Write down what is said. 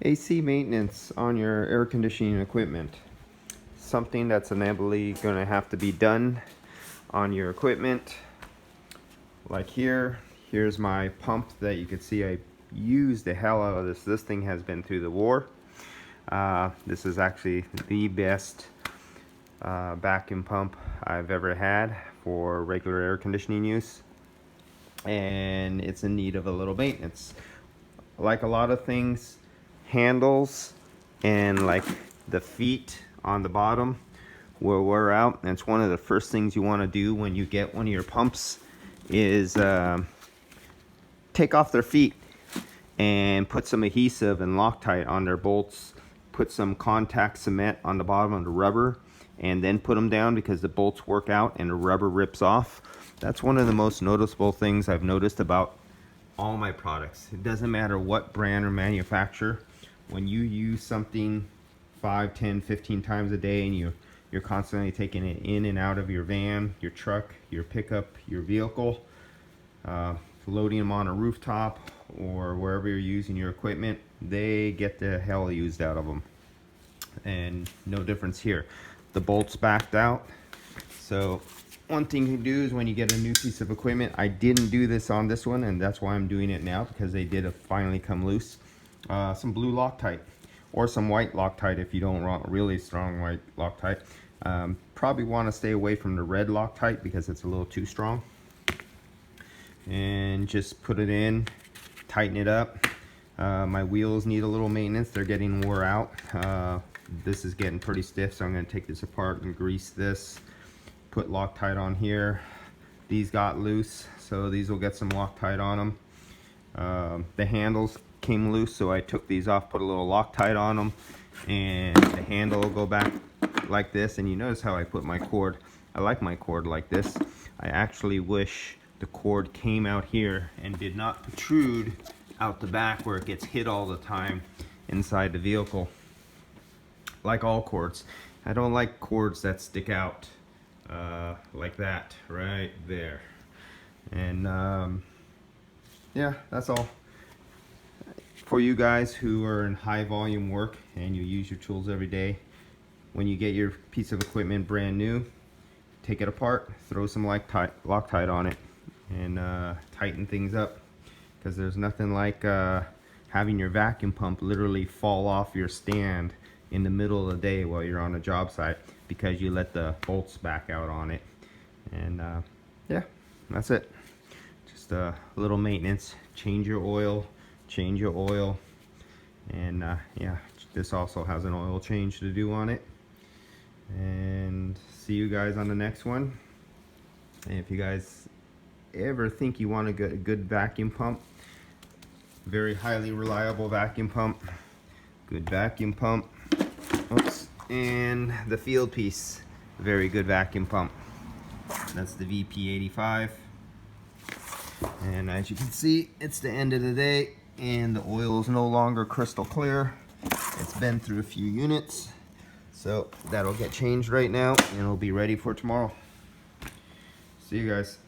AC maintenance on your air conditioning equipment. Something that's inevitably going to have to be done on your equipment. Like here's my pump that you can see I used the hell out of this. This thing has been through the war. This is actually the best vacuum pump I've ever had for regular air conditioning use, and it's in need of a little maintenance. Like a lot of things, handles and like the feet on the bottom will wear out, and it's one of the first things you want to do when you get one of your pumps is take off their feet and put some adhesive and Loctite on their bolts. Put some contact cement on the bottom of the rubber and then put them down, because the bolts work out and the rubber rips off. That's one of the most noticeable things I've noticed about all my products. It doesn't matter what brand or manufacturer. When you use something 5, 10, 15 times a day and you're constantly taking it in and out of your van, your truck, your pickup, your vehicle, loading them on a rooftop or wherever you're using your equipment, they get the hell used out of them. And no difference here. The bolts backed out. So one thing you do is when you get a new piece of equipment, I didn't do this on this one, and that's why I'm doing it now, because they did finally come loose. Some blue Loctite or some white Loctite if you don't want really strong white Loctite. Probably want to stay away from the red Loctite because it's a little too strong. And just put it in, tighten it up. My wheels need a little maintenance. They're getting wore out. This is getting pretty stiff, so I'm going to take this apart and grease this. Put Loctite on here. These got loose, so these will get some Loctite on them. The handles came loose, so I took these off, put a little Loctite on them, and the handle will go back like this. And you notice how I put my cord. I like my cord like this. I actually wish the cord came out here and did not protrude out the back where it gets hit all the time inside the vehicle. Like all cords, I don't like cords that stick out like that right there. And yeah, that's all. For you guys who are in high volume work and you use your tools every day, when you get your piece of equipment brand new, take it apart, throw some Loctite on it, and tighten things up, because there's nothing like having your vacuum pump literally fall off your stand in the middle of the day while you're on a job site because you let the bolts back out on it. And yeah, that's it. Just a little maintenance. Change your oil, and yeah, this also has an oil change to do on it. And see you guys on the next one. And if you guys ever think you want to get a good vacuum pump, very highly reliable vacuum pump, good vacuum pump. Oops. And the field piece, very good vacuum pump. That's the VP85. And as you can see, it's the end of the day and the oil is no longer crystal clear. It's been through a few units, so that'll get changed right now and it'll be ready for tomorrow. See you guys.